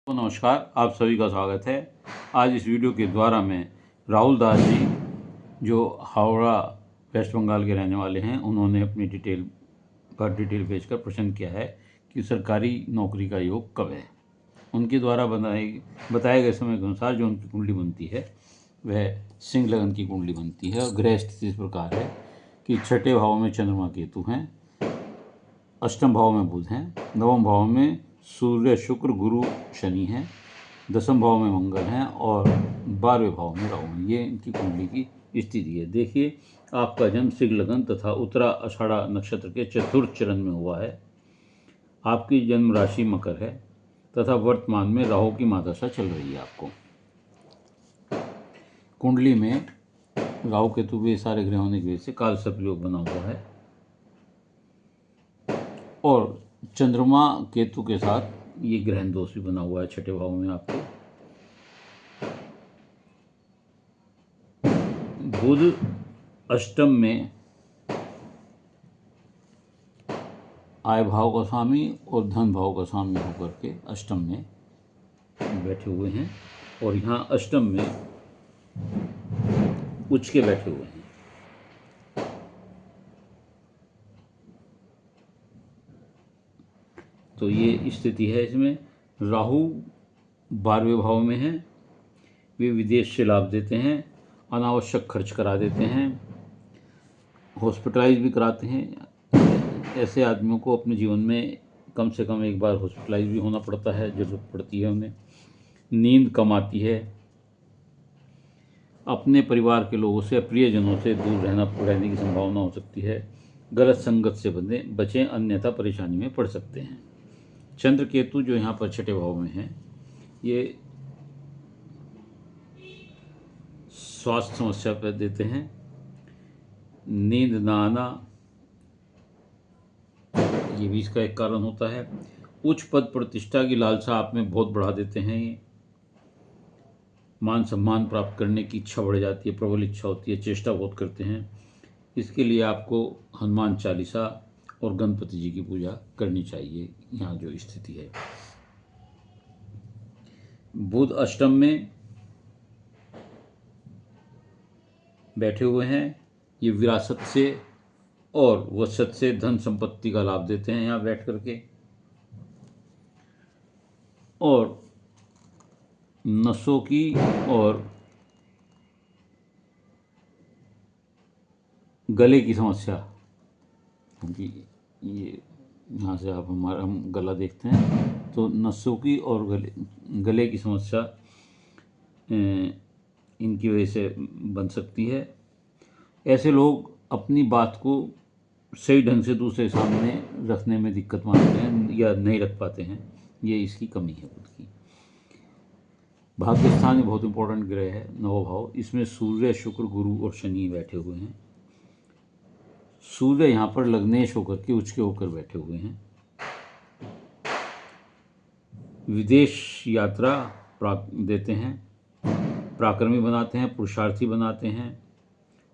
तो नमस्कार, आप सभी का स्वागत है। आज इस वीडियो के द्वारा मैं राहुल दास जी, जो हावड़ा वेस्ट बंगाल के रहने वाले हैं, उन्होंने अपनी डिटेल भेजकर प्रश्न किया है कि सरकारी नौकरी का योग कब है। उनके द्वारा बताए गए समय के अनुसार जो उनकी कुंडली बनती है वह सिंह लगन की कुंडली बनती है और ग्रह स्थिति इस प्रकार है कि छठे भाव में चंद्रमा केतु हैं, अष्टम भाव में बुध हैं, नवम भाव में सूर्य शुक्र गुरु शनि हैं, दसम भाव में मंगल हैं और 12वें भाव में राहु हैं। ये इनकी कुंडली की स्थिति है। देखिए, आपका जन्म सिंह लगन तथा उत्तरा आषाढ़ा नक्षत्र के चतुर्थ चरण में हुआ है। आपकी जन्म राशि मकर है तथा वर्तमान में राहु की महादशा चल रही है। आपको कुंडली में राहु केतु के सारे ग्रह होने की वजह से काल सर्प योग बना हुआ है और चंद्रमा केतु के साथ ये ग्रहण दोष भी बना हुआ है छठे भाव में। आपके बुध अष्टम में आय भाव का स्वामी और धन भाव का स्वामी होकर के अष्टम में बैठे हुए हैं और यहाँ अष्टम में उच्च के बैठे हुए हैं। तो ये स्थिति है। इसमें राहु 12वें भाव में है। वे विदेश से लाभ देते हैं, अनावश्यक खर्च करा देते हैं, हॉस्पिटलाइज भी कराते हैं। ऐसे आदमियों को अपने जीवन में कम से कम एक बार हॉस्पिटलाइज भी होना पड़ता है, ज़रूरत पड़ती है उन्हें। नींद कम आती है। अपने परिवार के लोगों से, प्रियजनों से दूर रहने की संभावना हो सकती है। गलत संगत से बचें, अन्यथा परेशानी में पड़ सकते हैं। चंद्र केतु जो यहाँ पर छठे भाव में है, ये स्वास्थ्य समस्या पर देते हैं। नींद ना आना ये भी इसका एक कारण होता है। उच्च पद प्रतिष्ठा की लालसा आप में बहुत बढ़ा देते हैं। ये मान सम्मान प्राप्त करने की इच्छा बढ़ जाती है, प्रबल इच्छा होती है, चेष्टा बहुत करते हैं। इसके लिए आपको हनुमान चालीसा और गणपति जी की पूजा करनी चाहिए। यहाँ जो स्थिति है, बुध अष्टम में बैठे हुए हैं। ये विरासत से और वसत से धन संपत्ति का लाभ देते हैं यहाँ बैठ करके। और नसों की और गले की समस्या, क्योंकि ये यहाँ से हम गला देखते हैं तो नसों की और गले की समस्या इनकी वजह से बन सकती है। ऐसे लोग अपनी बात को सही ढंग से दूसरे सामने रखने में दिक्कत मानते हैं या नहीं रख पाते हैं। ये इसकी कमी है खुद की। भाग्य स्थान में बहुत इंपॉर्टेंट ग्रह है, नवो भाव। इसमें सूर्य शुक्र गुरु और शनि बैठे हुए हैं। सूर्य यहाँ पर लग्नेश होकर के उच्च के होकर बैठे हुए हैं। विदेश यात्रा देते हैं, पराक्रमी बनाते हैं, पुरुषार्थी बनाते हैं,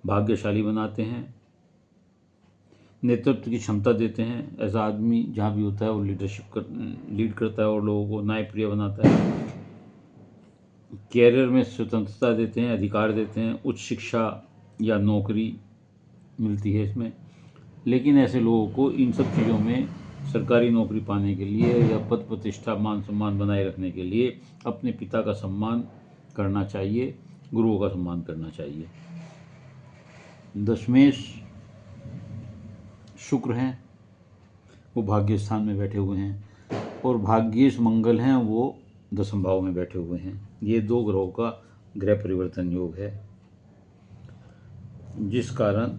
भाग्यशाली बनाते हैं, नेतृत्व की क्षमता देते हैं। ऐसा आदमी जहाँ भी होता है वो लीड करता है और लोगों को न्यायप्रिय बनाता है। कैरियर में स्वतंत्रता देते हैं, अधिकार देते हैं, उच्च शिक्षा या नौकरी मिलती है इसमें। लेकिन ऐसे लोगों को इन सब चीज़ों में सरकारी नौकरी पाने के लिए या पद प्रतिष्ठा मान सम्मान बनाए रखने के लिए अपने पिता का सम्मान करना चाहिए, गुरुओं का सम्मान करना चाहिए। दशमेश शुक्र हैं, वो भाग्य स्थान में बैठे हुए हैं और भाग्येश मंगल हैं, वो दसम भाव में बैठे हुए हैं। ये दो ग्रहों का ग्रह परिवर्तन योग है, जिस कारण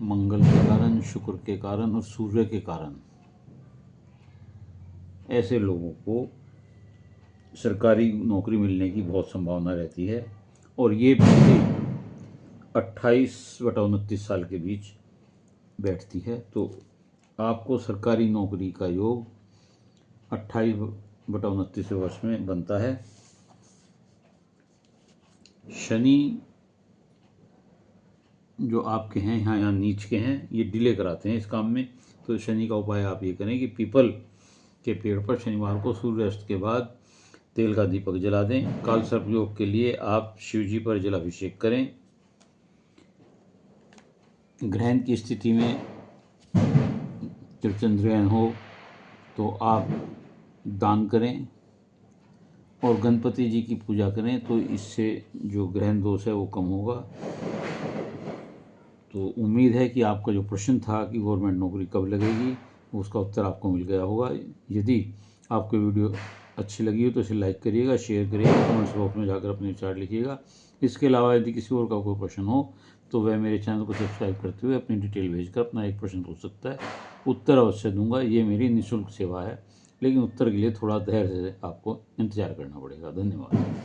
मंगल के कारण, शुक्र के कारण और सूर्य के कारण ऐसे लोगों को सरकारी नौकरी मिलने की बहुत संभावना रहती है। और ये 28-29 साल के बीच बैठती है। तो आपको सरकारी नौकरी का योग 28-29 वर्ष में बनता है। शनि जो आपके हैं यहाँ नीच के हैं, ये डिले कराते हैं इस काम में। तो शनि का उपाय आप ये करें कि पीपल के पेड़ पर शनिवार को सूर्यास्त के बाद तेल का दीपक जला दें। काल सर्प योग के लिए आप शिव जी पर जलाभिषेक करें। ग्रहण की स्थिति में जब चंद्रग्रहण हो तो आप दान करें और गणपति जी की पूजा करें, तो इससे जो ग्रहण दोष है वो कम होगा। तो उम्मीद है कि आपका जो प्रश्न था कि गवर्नमेंट नौकरी कब लगेगी, उसका उत्तर आपको मिल गया होगा। यदि आपको वीडियो अच्छी लगी हो तो इसे लाइक करिएगा, शेयर करिएगा, कमेंट्स बॉक्स में जाकर अपने विचार लिखिएगा। इसके अलावा यदि किसी और का कोई प्रश्न हो तो वह मेरे चैनल को सब्सक्राइब करते हुए अपनी डिटेल भेजकर अपना एक प्रश्न पूछ सकता है। उत्तर अवश्य दूंगा, ये मेरी निःशुल्क सेवा है, लेकिन उत्तर के लिए थोड़ा धैर्य से आपको इंतजार करना पड़ेगा। धन्यवाद।